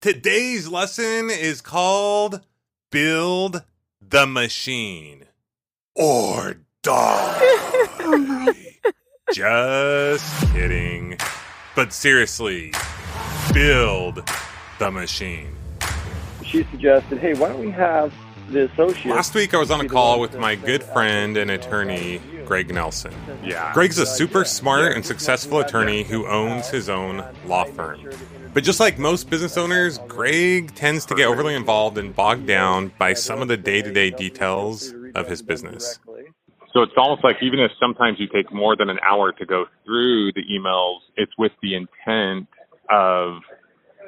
Today's lesson is called Build the Machine or Die. Oh my. Just kidding. But seriously, build the machine. She suggested, hey, why don't we have the associate... Last week I was on a call with my good friend and attorney, Greg Nelson. Yeah, Greg's a super smart and successful attorney who owns his own law firm. But just like most business owners, Greg tends to get overly involved and bogged down by some of the day-to-day details of his business. So it's almost like even if sometimes you take more than an hour to go through the emails, it's with the intent of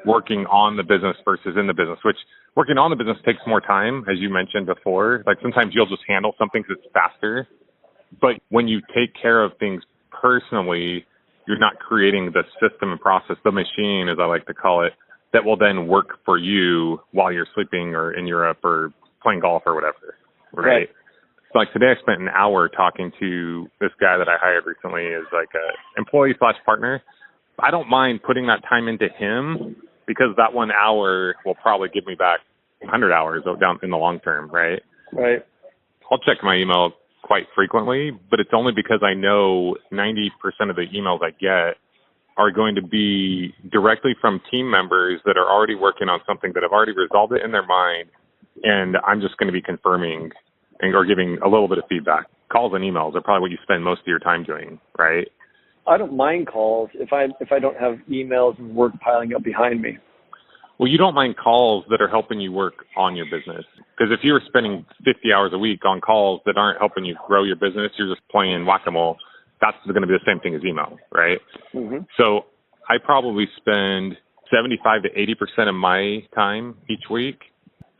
working on the business versus in the business, which working on the business takes more time, as you mentioned before. Like sometimes you'll just handle something because it's faster. But when you take care of things personally, you're not creating the system and process, the machine, as I like to call it, that will then work for you while you're sleeping or in Europe or playing golf or whatever, right? So like today I spent an hour talking to this guy that I hired recently as like a employee/partner. I don't mind putting that time into him because that 1 hour will probably give me back 100 hours down in the long term, right? Right. I'll check my email quite frequently, but it's only because I know 90% of the emails I get are going to be directly from team members that are already working on something that have already resolved it in their mind, and I'm just going to be confirming or giving a little bit of feedback. Calls and emails are probably what you spend most of your time doing, right? I don't mind calls if I don't have emails and work piling up behind me. Well, you don't mind calls that are helping you work on your business. Because if you were spending 50 hours a week on calls that aren't helping you grow your business, you're just playing whack-a-mole, that's going to be the same thing as email, right? Mm-hmm. So I probably spend 75 to 80% of my time each week.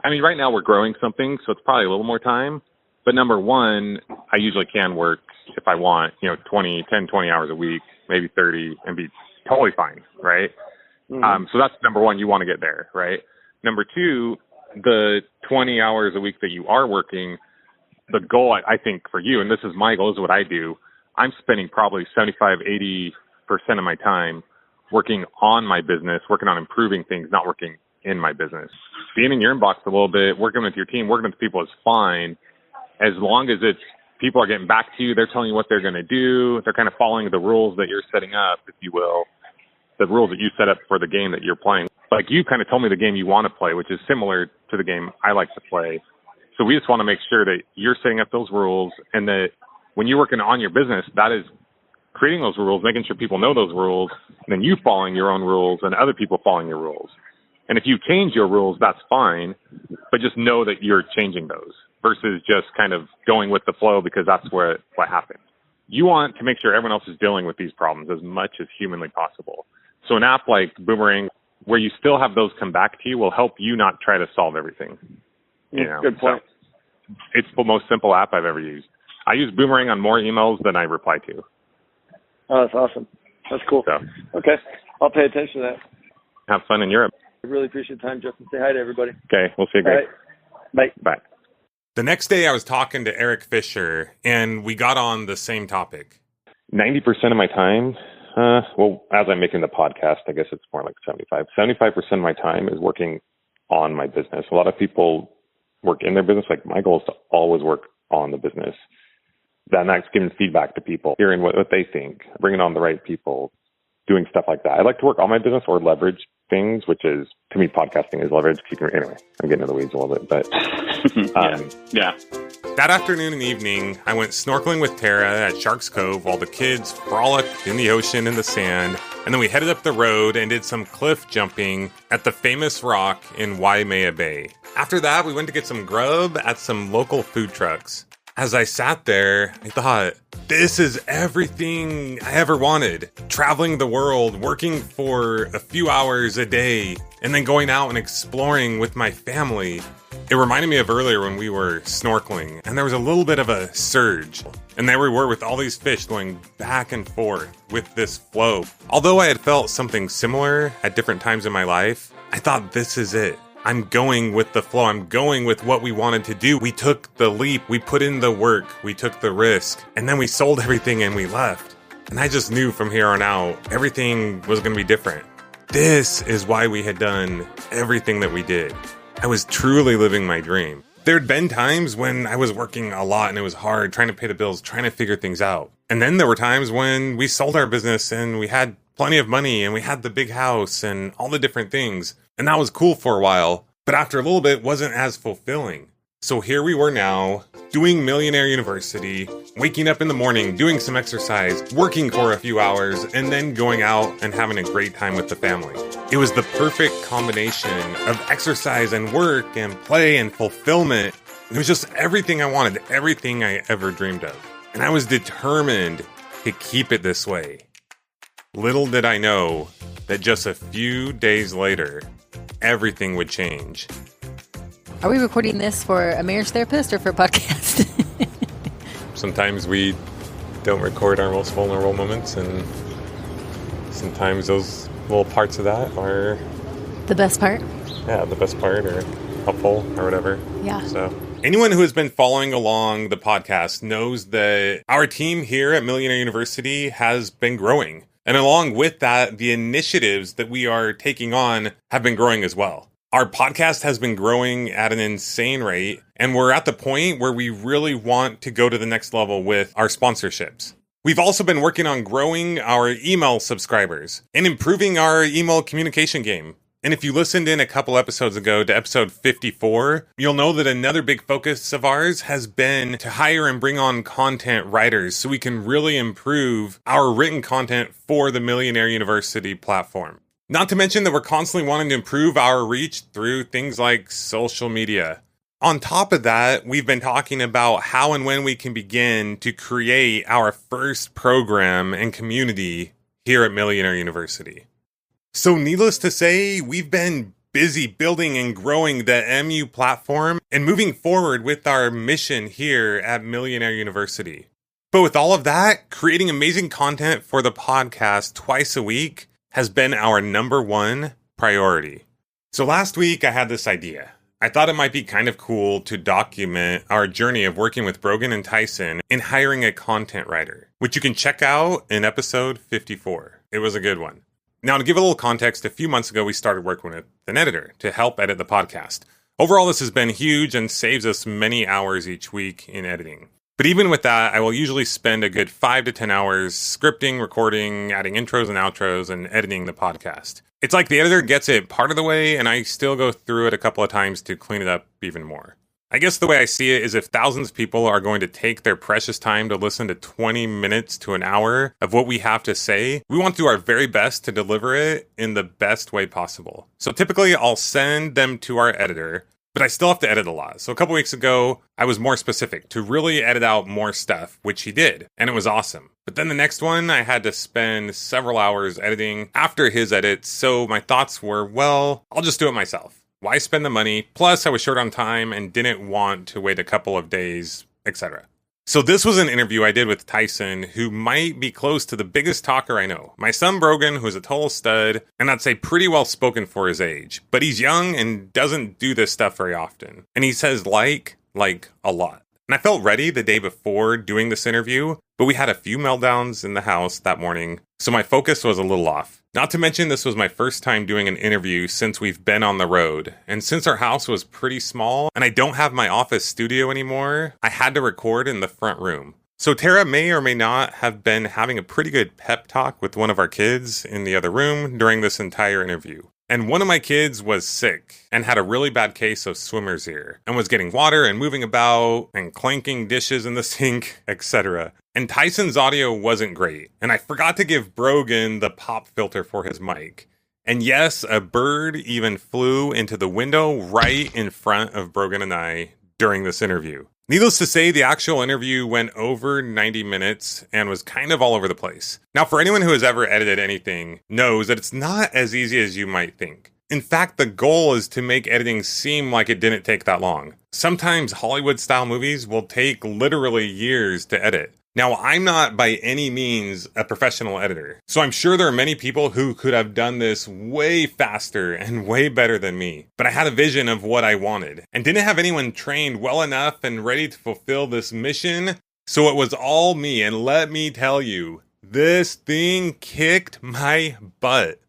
I mean, right now we're growing something, so it's probably a little more time. But number one, I usually can work if I want, 20 hours a week, maybe 30, and be totally fine, right? Mm-hmm. So that's number one, you want to get there, right? Number two, the 20 hours a week that you are working, the goal, I think, for you, and this is my goal, this is what I do, I'm spending probably 75, 80% of my time working on my business, working on improving things, not working in my business. Being in your inbox a little bit, working with your team, working with people is fine, as long as it's people are getting back to you, they're telling you what they're going to do, they're kind of following the rules that you're setting up, if you will, the rules that you set up for the game that you're playing. Like you kind of told me the game you want to play, which is similar to the game I like to play. So we just want to make sure that you're setting up those rules and that when you're working on your business, that is creating those rules, making sure people know those rules, and then you following your own rules and other people following your rules. And if you change your rules, that's fine, but just know that you're changing those versus just kind of going with the flow because that's what happened. You want to make sure everyone else is dealing with these problems as much as humanly possible. So an app like Boomerang, where you still have those come back to you, will help you not try to solve everything. Good point. So it's the most simple app I've ever used. I use Boomerang on more emails than I reply to. Oh, that's awesome. That's cool. So, okay. I'll pay attention to that. have fun in Europe. I really appreciate the time, Justin. Say hi to everybody. Okay, we'll see you, Greg. Bye. Bye. The next day I was talking to Eric Fisher, and we got on the same topic. 90% of my time, well, as I'm making the podcast, I guess it's more like 75. 75% of my time is working on my business. A lot of people work in their business. Like my goal is to always work on the business. Then that's giving feedback to people, hearing what they think, bringing on the right people, doing stuff like that. I like to work on my business or leverage things, which is, to me, podcasting is leverage. Anyway, I'm getting into the weeds a little bit, but yeah. That afternoon and evening, I went snorkeling with Tara at Sharks Cove while the kids frolicked in the ocean in the sand. And then we headed up the road and did some cliff jumping at the famous rock in Waimea Bay. After that, we went to get some grub at some local food trucks. As I sat there, I thought, this is everything I ever wanted. Traveling the world, working for a few hours a day, and then going out and exploring with my family. It reminded me of earlier when we were snorkeling, and there was a little bit of a surge. And there we were with all these fish going back and forth with this flow. Although I had felt something similar at different times in my life, I thought this is it. I'm going with the flow. I'm going with what we wanted to do. We took the leap. We put in the work. We took the risk. And then we sold everything and we left. And I just knew from here on out, everything was going to be different. This is why we had done everything that we did. I was truly living my dream. There had been times when I was working a lot and it was hard, trying to pay the bills, trying to figure things out. And then there were times when we sold our business and we had plenty of money and we had the big house and all the different things. And that was cool for a while, but after a little bit, it wasn't as fulfilling. So here we were now, doing Millionaire University, waking up in the morning, doing some exercise, working for a few hours, and then going out and having a great time with the family. It was the perfect combination of exercise and work and play and fulfillment. It was just everything I wanted, everything I ever dreamed of. And I was determined to keep it this way. Little did I know that just a few days later, everything would change. Are we recording this for a marriage therapist or for a podcast? Sometimes we don't record our most vulnerable moments, and sometimes those little parts of that are... The best part? Yeah, the best part, or helpful, or whatever. Yeah. So anyone who has been following along the podcast knows that our team here at Millionaire University has been growing. And along with that, the initiatives that we are taking on have been growing as well. Our podcast has been growing at an insane rate, and we're at the point where we really want to go to the next level with our sponsorships. We've also been working on growing our email subscribers and improving our email communication game. And if you listened in a couple episodes ago to episode 54, you'll know that another big focus of ours has been to hire and bring on content writers so we can really improve our written content for the Millionaire University platform. Not to mention that we're constantly wanting to improve our reach through things like social media. On top of that, we've been talking about how and when we can begin to create our first program and community here at Millionaire University. So needless to say, we've been busy building and growing the MU platform and moving forward with our mission here at Millionaire University. But with all of that, creating amazing content for the podcast twice a week has been our number one priority. So last week I had this idea. I thought it might be kind of cool to document our journey of working with Brogan and Tyson in hiring a content writer, which you can check out in episode 54. It was a good one. Now, to give a little context, a few months ago we started working with an editor to help edit the podcast. Overall, this has been huge and saves us many hours each week in editing. But even with that, I will usually spend a good 5 to 10 hours scripting, recording, adding intros and outros, and editing the podcast. It's like the editor gets it part of the way, and I still go through it a couple of times to clean it up even more. I guess the way I see it is if thousands of people are going to take their precious time to listen to 20 minutes to an hour of what we have to say, we want to do our very best to deliver it in the best way possible. So typically I'll send them to our editor, but I still have to edit a lot. So a couple weeks ago, I was more specific to really edit out more stuff, which he did, and it was awesome. But then the next one, I had to spend several hours editing after his edit, so my thoughts were, well, I'll just do it myself. Why spend the money? Plus, I was short on time and didn't want to wait a couple of days, etc. So this was an interview I did with Tyson, who might be close to the biggest talker I know. My son Brogan, who's a total stud, and I'd say pretty well spoken for his age. But he's young and doesn't do this stuff very often. And he says like a lot. And I felt ready the day before doing this interview, but we had a few meltdowns in the house that morning, so my focus was a little off. Not to mention this was my first time doing an interview since we've been on the road. And since our house was pretty small and I don't have my office studio anymore, I had to record in the front room. So Tara may or may not have been having a pretty good pep talk with one of our kids in the other room during this entire interview. And one of my kids was sick and had a really bad case of swimmer's ear and was getting water and moving about and clanking dishes in the sink, etc. And Tyson's audio wasn't great. And I forgot to give Brogan the pop filter for his mic. And yes, a bird even flew into the window right in front of Brogan and I during this interview. Needless to say, the actual interview went over 90 minutes and was kind of all over the place. Now, for anyone who has ever edited anything knows that it's not as easy as you might think. In fact, the goal is to make editing seem like it didn't take that long. Sometimes Hollywood-style movies will take literally years to edit. Now, I'm not by any means a professional editor, so I'm sure there are many people who could have done this way faster and way better than me. But I had a vision of what I wanted and didn't have anyone trained well enough and ready to fulfill this mission, so it was all me. And let me tell you, this thing kicked my butt.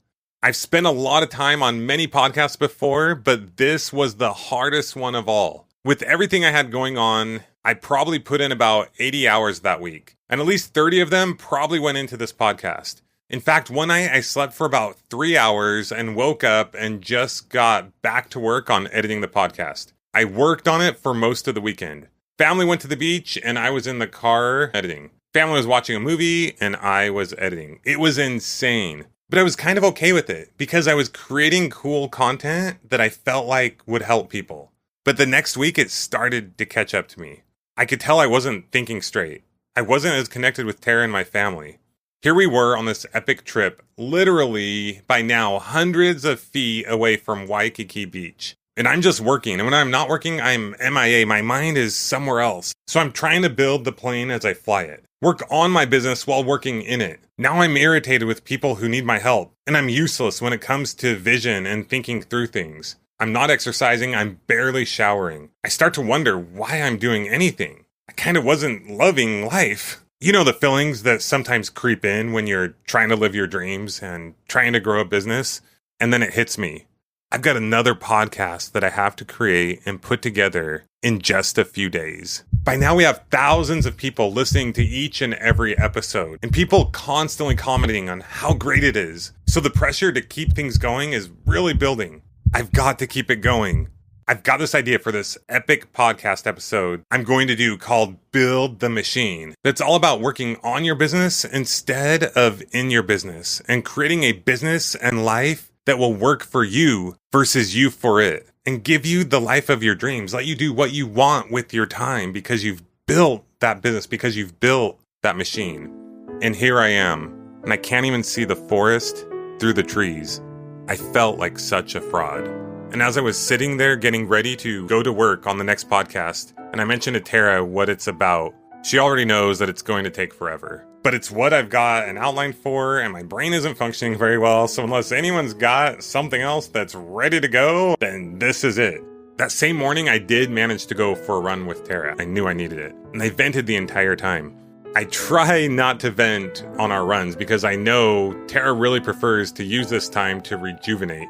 I've spent a lot of time on many podcasts before, but this was the hardest one of all. With everything I had going on, I probably put in about 80 hours that week, and at least 30 of them probably went into this podcast. In fact, one night I slept for about 3 hours and woke up and just got back to work on editing the podcast. I worked on it for most of the weekend. Family went to the beach and I was in the car editing. Family was watching a movie and I was editing. It was insane. But I was kind of okay with it because I was creating cool content that I felt like would help people. But the next week it started to catch up to me. I could tell I wasn't thinking straight. I wasn't as connected with Tara and my family. Here we were on this epic trip, literally by now hundreds of feet away from Waikiki Beach. And I'm just working. And when I'm not working, I'm MIA. My mind is somewhere else. So I'm trying to build the plane as I fly it. Work on my business while working in it. Now I'm irritated with people who need my help. And I'm useless when it comes to vision and thinking through things. I'm not exercising. I'm barely showering. I start to wonder why I'm doing anything. I kind of wasn't loving life. You know the feelings that sometimes creep in when you're trying to live your dreams and trying to grow a business. And then it hits me. I've got another podcast that I have to create and put together in just a few days. By now we have thousands of people listening to each and every episode and people constantly commenting on how great it is. So the pressure to keep things going is really building. I've got to keep it going. I've got this idea for this epic podcast episode I'm going to do called Build the Machine. That's all about working on your business instead of in your business and creating a business and life that will work for you versus you for it and give you the life of your dreams. Let you do what you want with your time because you've built that business, because you've built that machine. And here I am, and I can't even see the forest through the trees. I felt like such a fraud. And as I was sitting there getting ready to go to work on the next podcast, and I mentioned to Tara what it's about, she already knows that it's going to take forever. But it's what I've got an outline for, and my brain isn't functioning very well, so unless anyone's got something else that's ready to go, then this is it. That same morning, I did manage to go for a run with Tara. I knew I needed it, and I vented the entire time. I try not to vent on our runs because I know Tara really prefers to use this time to rejuvenate.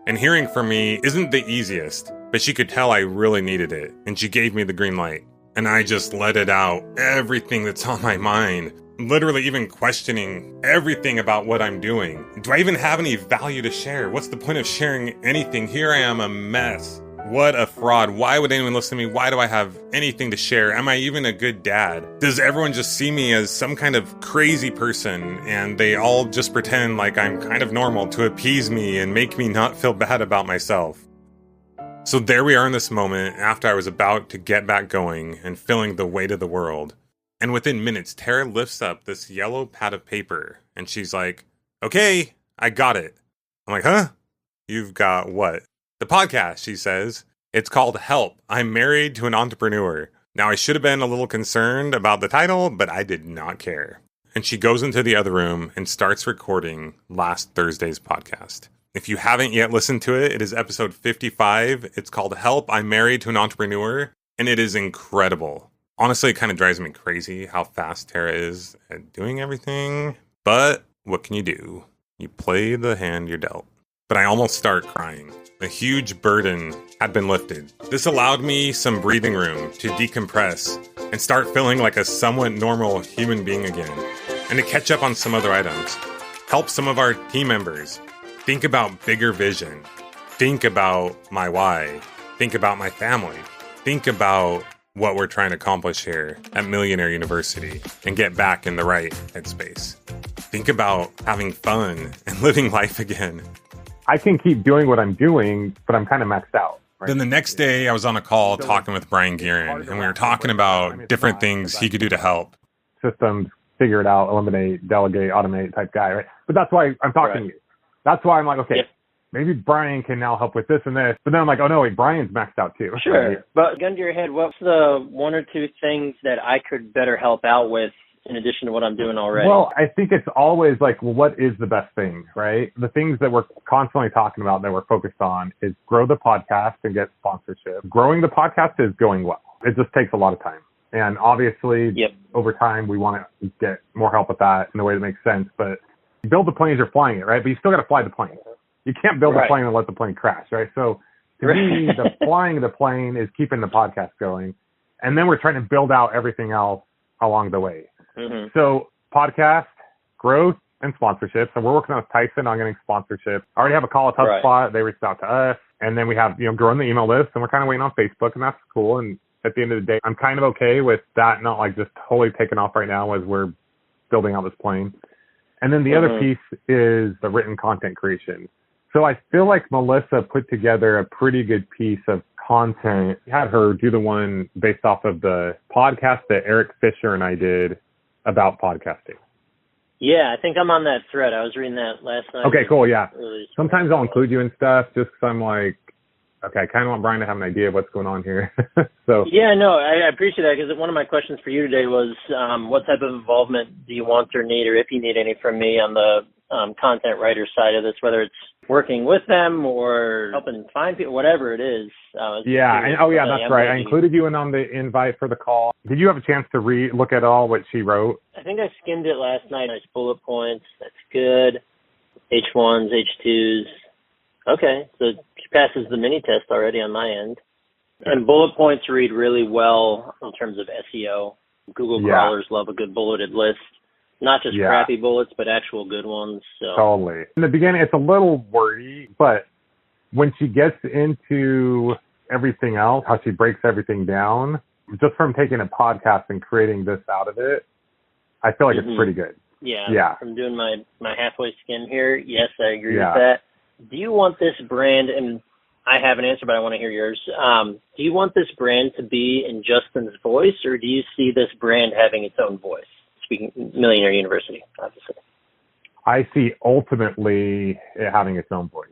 And hearing from me isn't the easiest, but she could tell I really needed it, and she gave me the green light. And I just let it out, everything that's on my mind. Literally even questioning everything about what I'm doing. Do I even have any value to share? What's the point of sharing anything? Here I am, a mess. What a fraud. Why would anyone listen to me? Why do I have anything to share? Am I even a good dad? Does everyone just see me as some kind of crazy person and they all just pretend like I'm kind of normal to appease me and make me not feel bad about myself? So there we are in this moment after I was about to get back going and feeling the weight of the world. And within minutes, Tara lifts up this yellow pad of paper and she's like, okay, I got it. I'm like, huh? You've got what? The podcast, she says. It's called Help, I'm Married to an Entrepreneur. Now, I should have been a little concerned about the title, but I did not care. And she goes into the other room and starts recording last Thursday's podcast. If you haven't yet listened to it, it is episode 55. It's called Help, I'm Married to an Entrepreneur. And it is incredible. Honestly, it kind of drives me crazy how fast Tara is at doing everything. But what can you do? You play the hand you're dealt. But I almost start crying. A huge burden had been lifted. This allowed me some breathing room to decompress and start feeling like a somewhat normal human being again. And to catch up on some other items. Help some of our team members. Think about bigger vision. Think about my why. Think about my family. Think about what we're trying to accomplish here at Millionaire University and get back in the right headspace. Think about having fun and living life again. I can keep doing what I'm doing, but I'm kind of maxed out. Right? Then the next day I was on a call talking with Brian Guerin and we were talking about different things he could do to help. Systems, figure it out, eliminate, delegate, automate type guy, right? But that's why I'm talking to you. That's why I'm like, okay, maybe Brian can now help with this and this. But then I'm like, oh no, wait, Brian's maxed out too. Sure. Right? But gun to your head, what's the one or two things that I could better help out with in addition to what I'm doing already? Well, I think it's always like, well, what is the best thing, right? The things that we're constantly talking about that we're focused on is grow the podcast and get sponsorship. Growing the podcast is going well. It just takes a lot of time. And obviously, over time, we want to get more help with that in a way that makes sense. But you build the plane as you're flying it, right? But you still got to fly the plane. You can't build a plane and let the plane crash, right? So to me, the flying the plane is keeping the podcast going. And then we're trying to build out everything else along the way. Mm-hmm. So podcast, growth, and sponsorship. So we're working with Tyson on getting sponsorship. I already have a call with HubSpot. They reached out to us. And then we have, growing the email list, and we're kind of waiting on Facebook, and that's cool. And at the end of the day, I'm kind of okay with that not like just totally taking off right now as we're building out this plane. And then the other piece is the written content creation. So I feel like Melissa put together a pretty good piece of content. Had her do the one based off of the podcast that Eric Fisher and I did about podcasting. Yeah, I think I'm on that thread. I was reading that last night. Okay, cool, yeah. Sometimes I'll include you in stuff just because I'm like, okay, I kind of want Brian to have an idea of what's going on here. So yeah, no, I appreciate that because one of my questions for you today was what type of involvement do you want or need, or if you need any from me on the content writer side of this, whether it's working with them or helping find people, whatever it is. Yeah, and that's right. I included you in on the invite for the call. Did you have a chance to look at all what she wrote? I think I skimmed it last night. Nice bullet points. That's good. H1s, H2s. Okay, so she passes the mini test already on my end. And bullet points read really well in terms of SEO. Google crawlers love a good bulleted list. Not just crappy bullets, but actual good ones. So. Totally. In the beginning, it's a little wordy, but when she gets into everything else, how she breaks everything down, just from taking a podcast and creating this out of it, I feel like it's pretty good. Yeah. From doing my halfway skim here, yes, I agree with that. Do you want this brand, and I have an answer, but I want to hear yours. Do you want this brand to be in Justin's voice, or do you see this brand having its own voice? Speaking Millionaire University, obviously. I see ultimately it having its own voice.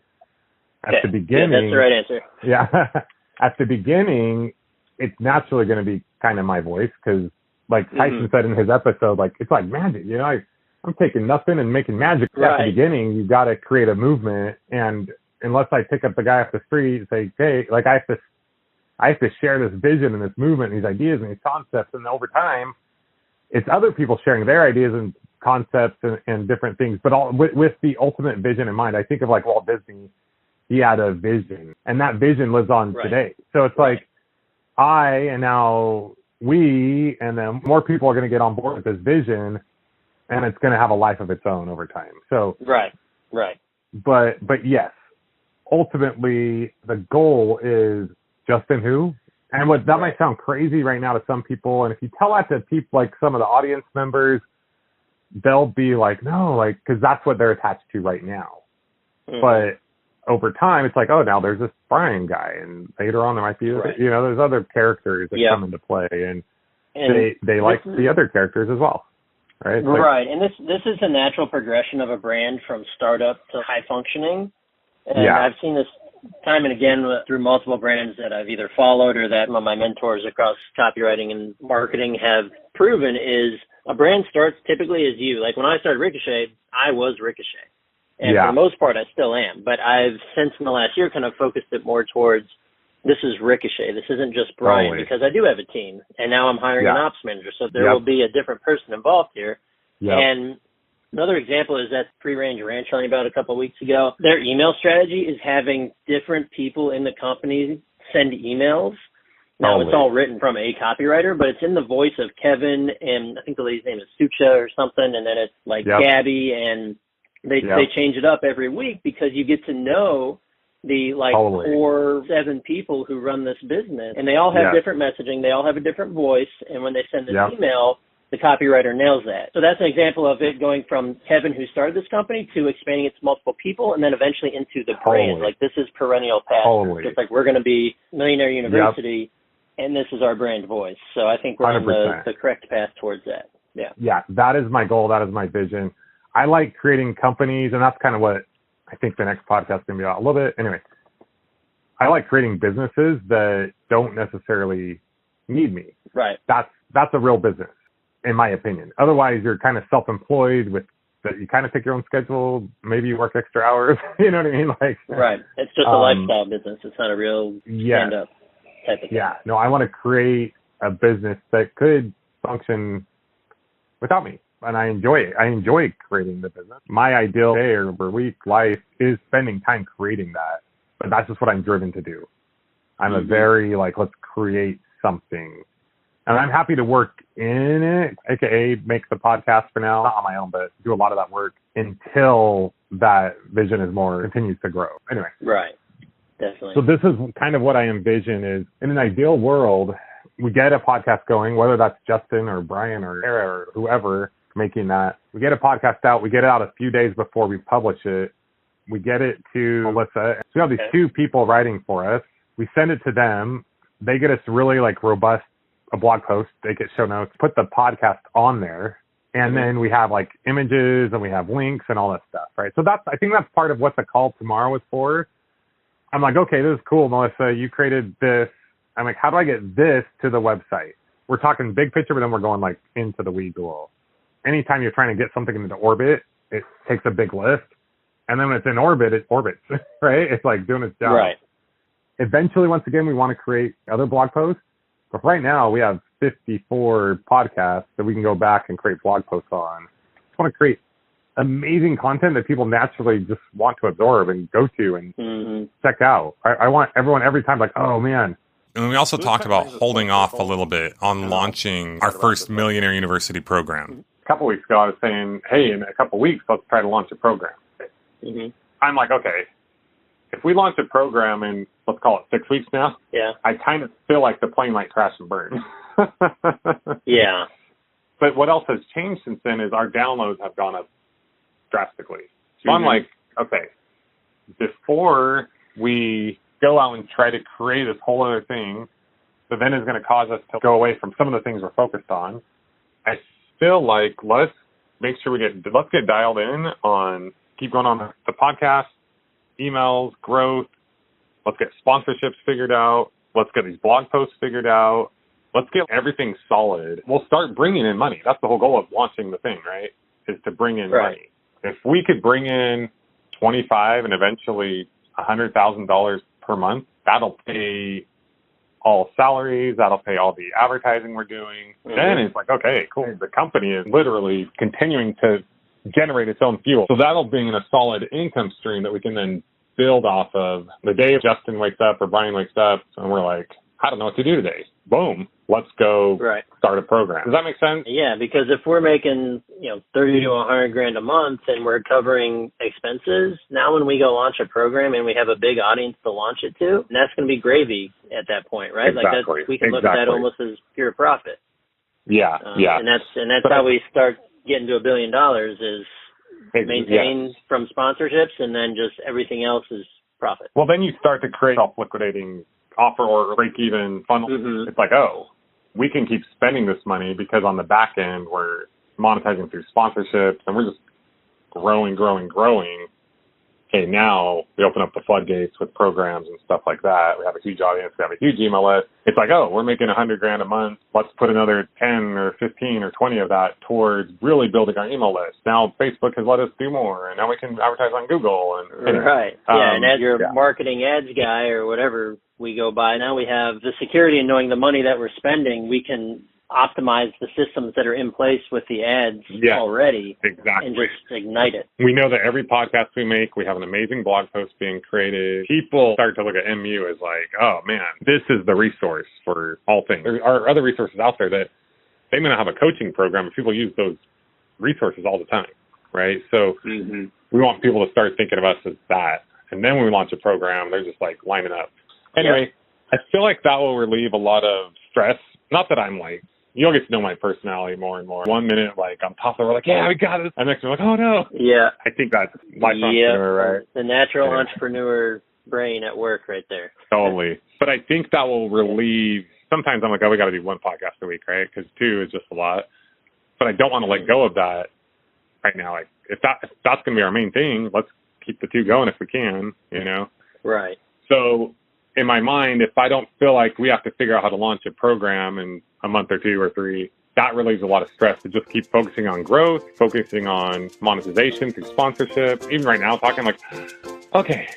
At the beginning, that's the right answer. Yeah, at the beginning, it's naturally going to be kind of my voice because, like Tyson said in his episode, like it's like magic. I'm taking nothing and making magic. At the beginning, you got to create a movement, and unless I pick up the guy off the street and say, "Hey," like I have to share this vision and this movement, and these ideas and these concepts, and over time, it's other people sharing their ideas and concepts and different things, but all with the ultimate vision in mind. I think of like Walt Disney. He had a vision, and that vision lives on today. So it's like and now we, and then more people are going to get on board with this vision, and it's going to have a life of its own over time. So right. But yes, ultimately the goal is Justin who. And that might sound crazy right now to some people. And if you tell that to people, like some of the audience members, they'll be like, no, like, because that's what they're attached to right now. But over time, it's like, oh, now there's this Brian guy. And later on, there might be, there's other characters that come into play. And they like the other characters as well. Right. Right. And this is a natural progression of a brand from startup to high functioning. And I've seen this time and again through multiple brands that I've either followed or that my mentors across copywriting and marketing have proven is a brand starts typically as you. Like when I started Ricochet, I was Ricochet. And for the most part, I still am. But I've, since in the last year, kind of focused it more towards this is Ricochet. This isn't just Brian because I do have a team. And now I'm hiring an ops manager. So there will be a different person involved here. And another example is that Free Range Ranch telling you about a couple of weeks ago. Their email strategy is having different people in the company send emails. Now, it's all written from a copywriter, but it's in the voice of Kevin, and I think the lady's name is Sucha or something, and then it's like Gabby, and they change it up every week because you get to know the core 7 people who run this business, and they all have different messaging. They all have a different voice, and when they send an email, the copywriter nails that. So that's an example of it going from Kevin, who started this company, to expanding it to multiple people, and then eventually into the brand. Like, this is perennial path. Just like we're going to be Millionaire University, and this is our brand voice. So I think we're 100%. On the correct path towards that. Yeah, that is my goal. That is my vision. I like creating companies, and that's kind of what I think the next podcast is going to be about a little bit. Anyway, I like creating businesses that don't necessarily need me. Right. That's a real business, in my opinion. Otherwise, you're kind of self-employed with that. You kind of pick your own schedule. Maybe you work extra hours. You know what I mean? Right. It's just a lifestyle business. It's not a real stand-up type of thing. No, I want to create a business that could function without me. and I enjoy it. I enjoy creating the business. My ideal day or week life is spending time creating that, but that's just what I'm driven to do. I'm a very let's create something. And I'm happy to work in it, aka make the podcast for now, not on my own, but do a lot of that work until that vision continues to grow. Anyway. Right. Definitely. So this is kind of what I envision is in an ideal world, we get a podcast going, whether that's Justin or Brian or Sarah or whoever making that. We get a podcast out. We get it out a few days before we publish it. We get it to Melissa. So we have these two people writing for us. We send it to them. They get us really robust, a blog post. They get show notes, put the podcast on there. And then we have images and we have links and all that stuff, right? So I think that's part of what the call tomorrow is for. I'm like, okay, this is cool, Melissa. You created this. I'm like, how do I get this to the website? We're talking big picture, but then we're going into the weeds a little. Anytime you're trying to get something into orbit, it takes a big lift. And then when it's in orbit, it orbits, right? It's doing its job. Right. Eventually, once again, we want to create other blog posts. But right now, we have 54 podcasts that we can go back and create blog posts on. I want to create amazing content that people naturally just want to absorb and go to and check out. I want everyone every time oh, man. And we also talked about holding off a little bit on launching our first Millionaire University program. A couple weeks ago, I was saying, hey, in a couple weeks, let's try to launch a program. I'm like, okay, if we launch a program in, let's call it 6 weeks now, I kind of feel like the plane might crash and burn. Yeah. But what else has changed since then is our downloads have gone up drastically. So I'm like, okay, before we go out and try to create this whole other thing that then is going to cause us to go away from some of the things we're focused on, I feel like let's make sure let's get dialed in on, keep going on the podcast, emails, growth. Let's get sponsorships figured out. Let's get these blog posts figured out. Let's get everything solid. We'll start bringing in money. That's the whole goal of launching the thing, right? Is to bring in money. If we could bring in $25,000 and eventually $100,000 per month, that'll pay all salaries. That'll pay all the advertising we're doing. Then it's okay, cool. The company is literally continuing to generate its own fuel. So that'll bring in a solid income stream that we can then build off of. The day Justin wakes up or Brian wakes up and we're like, I don't know what to do today. Boom. Let's go start a program. Does that make sense? Yeah, because if we're making, 30 to 100 grand a month and we're covering expenses, now when we go launch a program and we have a big audience to launch it to, that's going to be gravy at that point, right? Exactly. We can look at that almost as pure profit. Yeah. And that's how we start getting to $1 billion is maintain from sponsorships and then just everything else is profit. Well, then you start to create self-liquidating offer or break-even funnel. It's we can keep spending this money because on the back end, we're monetizing through sponsorships and we're just growing. Okay, now we open up the floodgates with programs and stuff like that. We have a huge audience. We have a huge email list. It's we're making $100,000 a month. Let's put another 10 or 15 or 20 of that towards really building our email list. Now Facebook has let us do more, and now we can advertise on Google. And as your marketing ads guy or whatever we go by, now we have the security in knowing the money that we're spending. We can optimize the systems that are in place with the ads already and just ignite it. We know that every podcast we make, we have an amazing blog post being created. People start to look at MU as oh man, this is the resource for all things. There are other resources out there that they may not have a coaching program, but people use those resources all the time, right? So we want people to start thinking of us as that. And then when we launch a program, they're just lining up. Anyway, I feel like that will relieve a lot of stress. Not that I'm you'll get to know my personality more and more. 1 minute, I'm tough over, yeah, we got it. And next minute, oh no. Yeah. I think that's life entrepreneur, right? The natural entrepreneur brain at work right there. Totally. But I think that will relieve, sometimes I'm we got to do one podcast a week, right? Because 2 is just a lot. But I don't want to let go of that right now. If that's going to be our main thing, let's keep the 2 going if we can, Right. So in my mind, if I don't feel like we have to figure out how to launch a program in a month or 2 or 3, that relieves a lot of stress to just keep focusing on growth, focusing on monetization through sponsorship. Even right now, talking okay,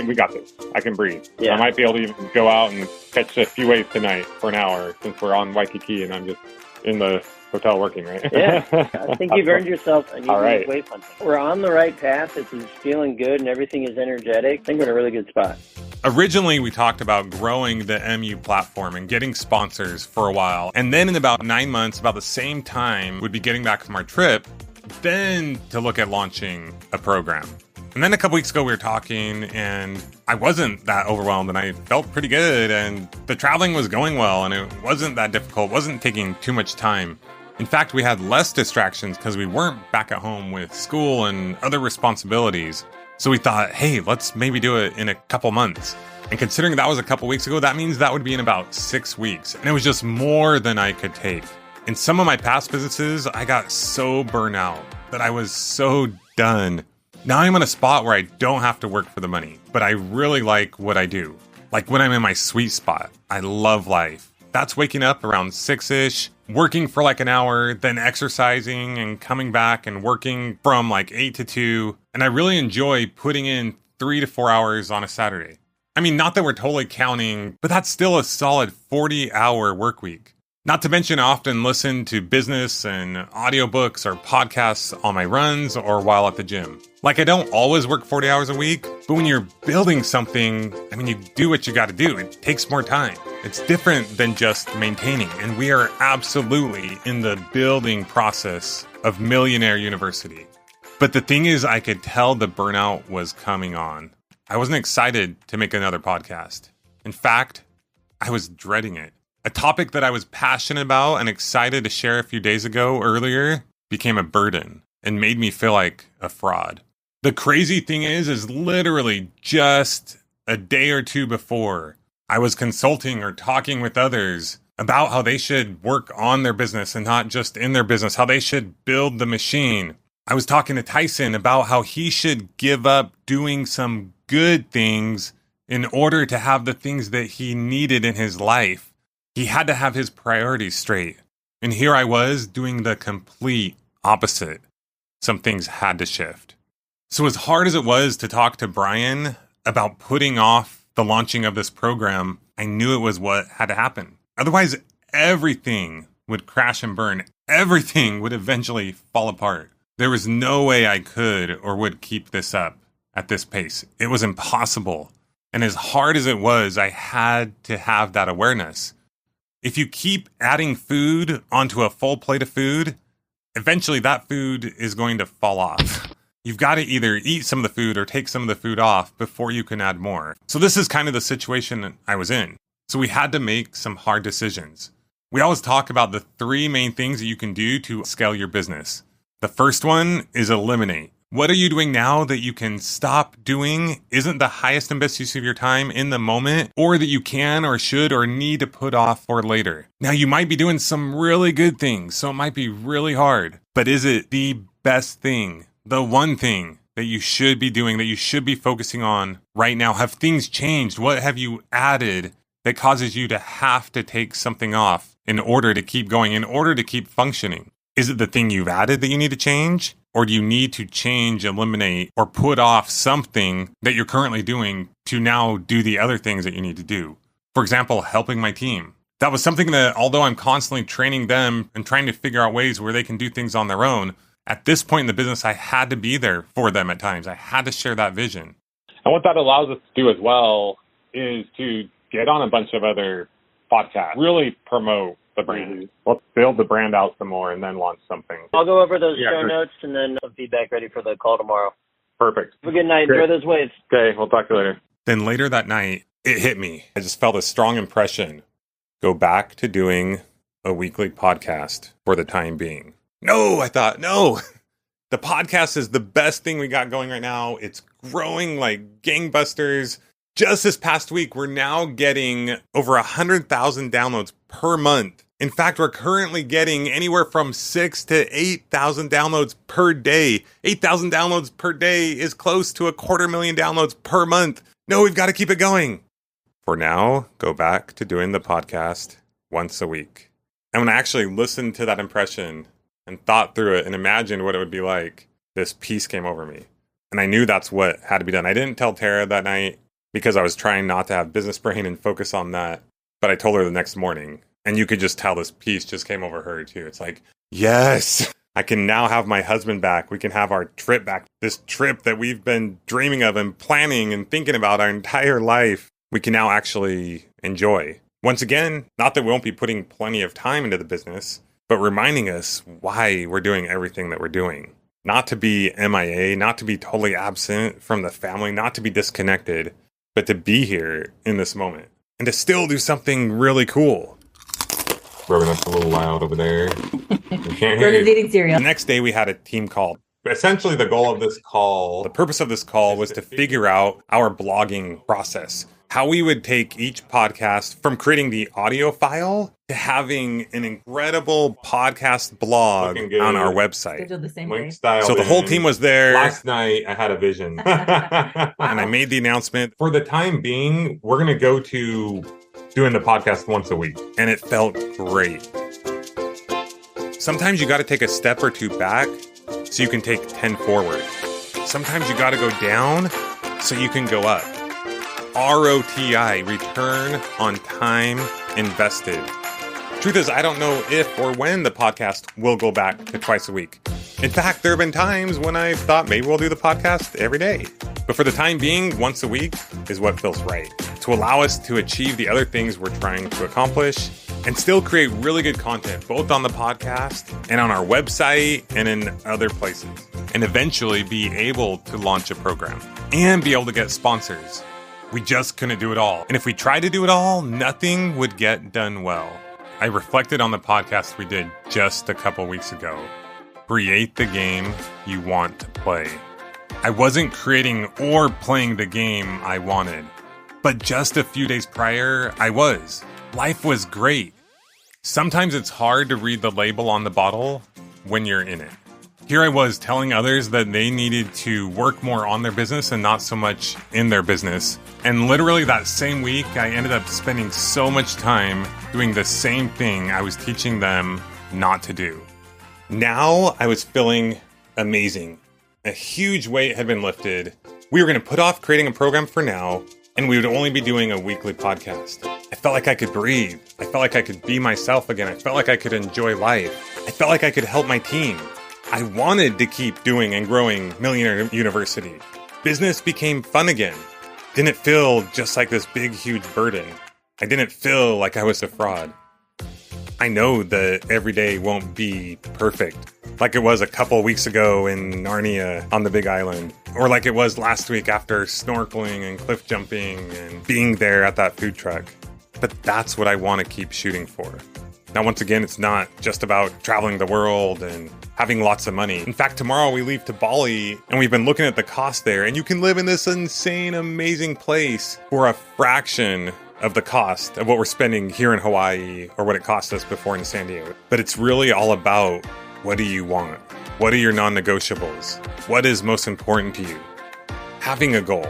we got this. I can breathe. Yeah. I might be able to even go out and catch a few waves tonight for an hour since we're on Waikiki and I'm just in the hotel working, right? Yeah, I think you've earned yourself an easy right. wave hunting. We're on the right path. It's feeling good and everything is energetic. I think we're in a really good spot. Originally, we talked about growing the MU platform and getting sponsors for a while. And then in about 9 months, about the same time, we'd be getting back from our trip, then to look at launching a program. And then a couple weeks ago, we were talking and I wasn't that overwhelmed and I felt pretty good and the traveling was going well and it wasn't that difficult, wasn't taking too much time. In fact, we had less distractions because we weren't back at home with school and other responsibilities. So we thought, hey, let's maybe do it in a couple months. And considering that was a couple weeks ago, that means that would be in about 6 weeks. And it was just more than I could take. In some of my past businesses, I got so burnt out that I was so done. Now I'm in a spot where I don't have to work for the money, but I really like what I do. Like when I'm in my sweet spot, I love life. That's waking up around 6-ish, working for like an hour, then exercising and coming back and working from like 8 to 2. And I really enjoy putting in 3 to 4 hours on a Saturday. I mean, not that we're totally counting, but that's still a solid 40-hour work week. Not to mention I often listen to business and audiobooks or podcasts on my runs or while at the gym. Like I don't always work 40 hours a week, but when you're building something, I mean, you do what you got to do. It takes more time. It's different than just maintaining. And we are absolutely in the building process of Millionaire University. But the thing is, I could tell the burnout was coming on. I wasn't excited to make another podcast. In fact, I was dreading it. A topic that I was passionate about and excited to share a few days ago earlier became a burden and made me feel like a fraud. The crazy thing is literally just a day or two before, I was consulting or talking with others about how they should work on their business and not just in their business, how they should build the machine. I was talking to Tyson about how he should give up doing some good things in order to have the things that he needed in his life. He had to have his priorities straight. And here I was doing the complete opposite. Some things had to shift. So as hard as it was to talk to Brian about putting off the launching of this program, I knew it was what had to happen. Otherwise, everything would crash and burn. Everything would eventually fall apart. There was no way I could or would keep this up at this pace. It was impossible. And as hard as it was, I had to have that awareness. If you keep adding food onto a full plate of food, eventually that food is going to fall off. You've got to either eat some of the food or take some of the food off before you can add more. So this is kind of the situation I was in. So we had to make some hard decisions. We always talk about the 3 main things that you can do to scale your business. The first one is eliminate. What are you doing now that you can stop doing isn't the highest and best use of your time in the moment, or that you can or should or need to put off for later? Now, you might be doing some really good things, so it might be really hard. But is it the best thing? The one thing that you should be doing, that you should be focusing on right now? Have things changed? What have you added that causes you to have to take something off in order to keep going, in order to keep functioning? Is it the thing you've added that you need to change? Or do you need to change, eliminate, or put off something that you're currently doing to now do the other things that you need to do? For example, helping my team. That was something that, although I'm constantly training them and trying to figure out ways where they can do things on their own, at this point in the business, I had to be there for them at times. I had to share that vision. And what that allows us to do as well is to get on a bunch of other podcasts, really promote the brand. Mm-hmm. Let's build the brand out some more and then launch something. I'll go over those show notes and then some feedback ready for the call tomorrow. Perfect. Have a good night. Great. Enjoy those waves. Okay, we'll talk to you later. Then later that night, it hit me. I just felt a strong impression. Go back to doing a weekly podcast for the time being. No, I thought, no. The podcast is the best thing we got going right now. It's growing like gangbusters. Just this past week, we're now getting over 100,000 downloads per month. In fact, we're currently getting anywhere from 6,000 to 8,000 downloads per day. 8,000 downloads per day is close to 250,000 downloads per month. No, we've got to keep it going. For now, go back to doing the podcast once a week. And when I actually listened to that impression and thought through it and imagined what it would be like, this peace came over me. And I knew that's what had to be done. I didn't tell Tara that night because I was trying not to have business brain and focus on that. But I told her the next morning. And you could just tell this peace just came over her too. It's like, Yes, I can now have my husband back. We can have our trip back. This trip that we've been dreaming of and planning and thinking about our entire life, we can now actually enjoy. Once again, not that we won't be putting plenty of time into the business, but reminding us why we're doing everything that we're doing. Not to be MIA, not to be totally absent from the family, not to be disconnected, but to be here in this moment and to still do something really cool. Rubbing up a little loud over there. We can't hear you. Eating cereal. The next day we had a team call. Essentially the goal of this call, the purpose of this call was to figure out our blogging process. How we would take each podcast from creating the audio file to having an incredible podcast blog on our website. So the whole team was there. Last night I had a vision. And I made the announcement. For the time being, we're going to go to doing the podcast once a week. And it felt great. Sometimes you got to take a step or two back so you can take 10 forward. Sometimes you got to go down so you can go up. ROTI, return on time invested. Truth is, I don't know if or when the podcast will go back to twice a week. In fact, there have been times when I thought maybe we'll do the podcast every day. But for the time being, once a week is what feels right, to allow us to achieve the other things we're trying to accomplish and still create really good content, both on the podcast and on our website and in other places, and eventually be able to launch a program and be able to get sponsors. We just couldn't do it all. And if we tried to do it all, nothing would get done well. I reflected on the podcast we did just a couple weeks ago. Create the game you want to play. I wasn't creating or playing the game I wanted, but just a few days prior, I was. Life was great. Sometimes it's hard to read the label on the bottle when you're in it. Here I was telling others that they needed to work more on their business and not so much in their business. And literally that same week, I ended up spending so much time doing the same thing I was teaching them not to do. Now I was feeling amazing. A huge weight had been lifted. We were going to put off creating a program for now, and we would only be doing a weekly podcast. I felt like I could breathe. I felt like I could be myself again. I felt like I could enjoy life. I felt like I could help my team. I wanted to keep doing and growing Millionaire University. Business became fun again. Didn't feel just like this big, huge burden. I didn't feel like I was a fraud. I know that every day won't be perfect, like it was a couple weeks ago in Narnia on the Big Island, or like it was last week after snorkeling and cliff jumping and being there at that food truck. But that's what I want to keep shooting for. Now, once again, it's not just about traveling the world and having lots of money. In fact, tomorrow we leave to Bali and we've been looking at the cost there, and you can live in this insane, amazing place for a fraction of the cost of what we're spending here in Hawaii or what it cost us before in San Diego. But it's really all about, what do you want? What are your non-negotiables? What is most important to you? Having a goal,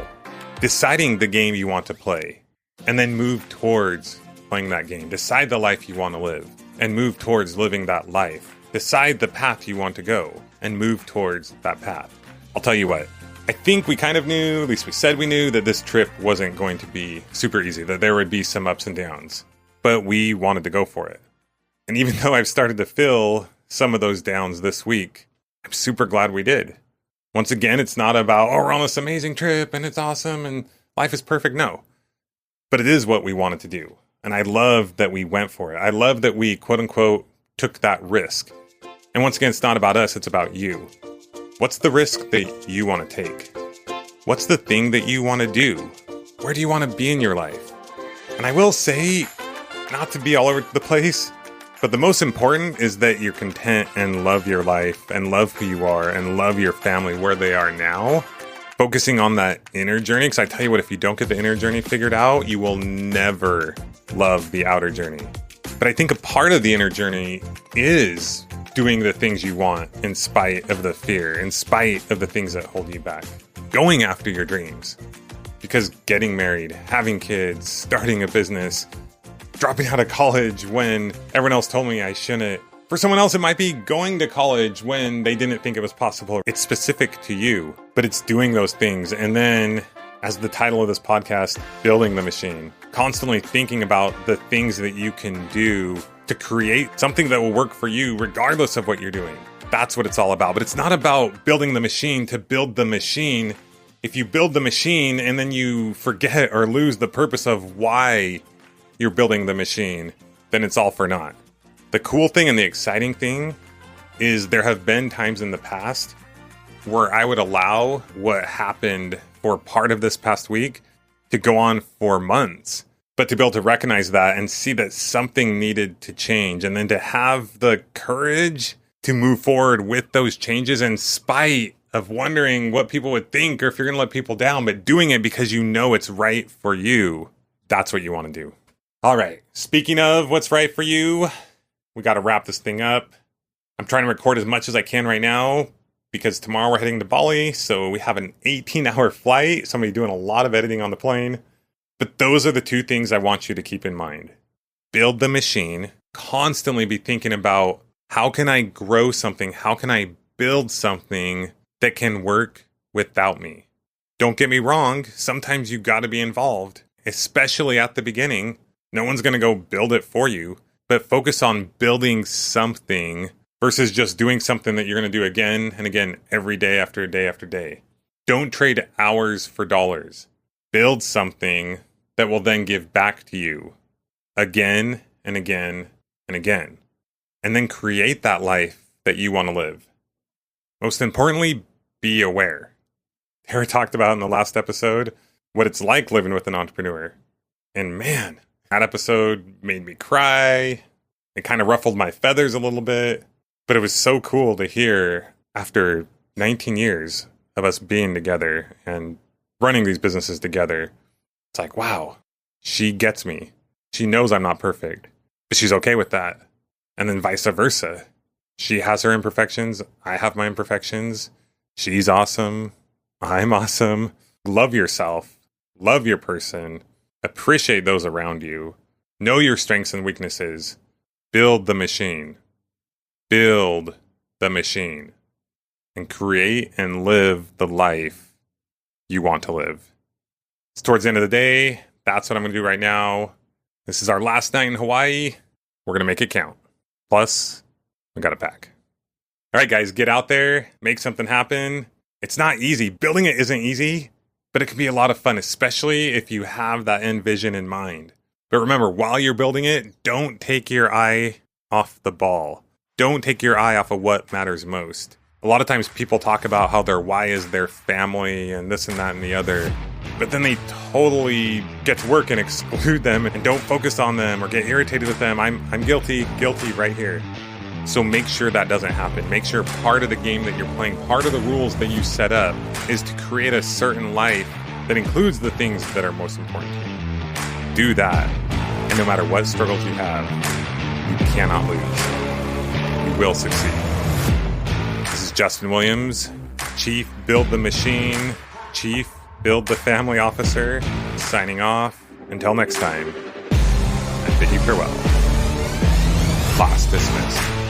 deciding the game you want to play, and then move towards playing that game. Decide the life you want to live and move towards living that life. Decide the path you want to go and move towards that path. I'll tell you what, I think we kind of knew, at least we said we knew, that this trip wasn't going to be super easy, that there would be some ups and downs, but we wanted to go for it. And even though I've started to feel some of those downs this week, I'm super glad we did. Once again, it's not about, oh, we're on this amazing trip and it's awesome and life is perfect. No, but it is what we wanted to do. And I love that we went for it. I love that we, quote unquote, took that risk. And once again, it's not about us, it's about you. What's the risk that you want to take? What's the thing that you want to do? Where do you want to be in your life? And I will say, not to be all over the place, but the most important is that you're content and love your life and love who you are and love your family where they are now. Focusing on that inner journey, because I tell you what, if you don't get the inner journey figured out, you will never love the outer journey. But I think a part of the inner journey is doing the things you want in spite of the fear, in spite of the things that hold you back. Going after your dreams. Because getting married, having kids, starting a business, dropping out of college when everyone else told me I shouldn't. For someone else, it might be going to college when they didn't think it was possible. It's specific to you, but it's doing those things. And then, as the title of this podcast, building the machine, constantly thinking about the things that you can do to create something that will work for you regardless of what you're doing. That's what it's all about. But it's not about building the machine to build the machine. If you build the machine and then you forget or lose the purpose of why you're building the machine, then it's all for naught. The cool thing and the exciting thing is there have been times in the past where I would allow what happened for part of this past week to go on for months. But to be able to recognize that and see that something needed to change, and then to have the courage to move forward with those changes in spite of wondering what people would think or if you're going to let people down, but doing it because you know it's right for you. That's what you want to do. All right. Speaking of what's right for you, we got to wrap this thing up. I'm trying to record as much as I can right now because tomorrow we're heading to Bali. So we have an 18-hour flight. Somebody doing a lot of editing on the plane. But those are the two things I want you to keep in mind. Build the machine. Constantly be thinking about, how can I grow something? How can I build something that can work without me? Don't get me wrong. Sometimes you got to be involved, especially at the beginning. No one's going to go build it for you, but focus on building something versus just doing something that you're going to do again and again every day after day after day. Don't trade hours for dollars. Build something that will then give back to you again and again and again. And then create that life that you want to live. Most importantly, be aware. Tara talked about in the last episode what it's like living with an entrepreneur. And man, that episode made me cry. It kind of ruffled my feathers a little bit. But it was so cool to hear after 19 years of us being together and running these businesses together. It's like, wow, she gets me. She knows I'm not perfect, but she's okay with that. And then vice versa. She has her imperfections. I have my imperfections. She's awesome. I'm awesome. Love yourself. Love your person. Appreciate those around you. Know your strengths and weaknesses. Build the machine. Build the machine. And create and live the life you want to live. It's towards the end of the day. That's what I'm going to do right now. This is our last night in Hawaii. We're going to make it count. Plus, we got to pack. All right, guys, get out there. Make something happen. It's not easy. Building it isn't easy, but it can be a lot of fun, especially if you have that end vision in mind. But remember, while you're building it, don't take your eye off the ball. Don't take your eye off of what matters most. A lot of times people talk about how their why is their family and this and that and the other. But then they totally get to work and exclude them and don't focus on them or get irritated with them. I'm guilty right here. So make sure that doesn't happen. Make sure part of the game that you're playing, part of the rules that you set up is to create a certain life that includes the things that are most important to you. Do that. And no matter what struggles you have, you cannot lose. You will succeed. This is Justin Williams, Chief Build the Machine, Chief Build the Family Officer, signing off. Until next time, I bid you farewell. Class dismissed.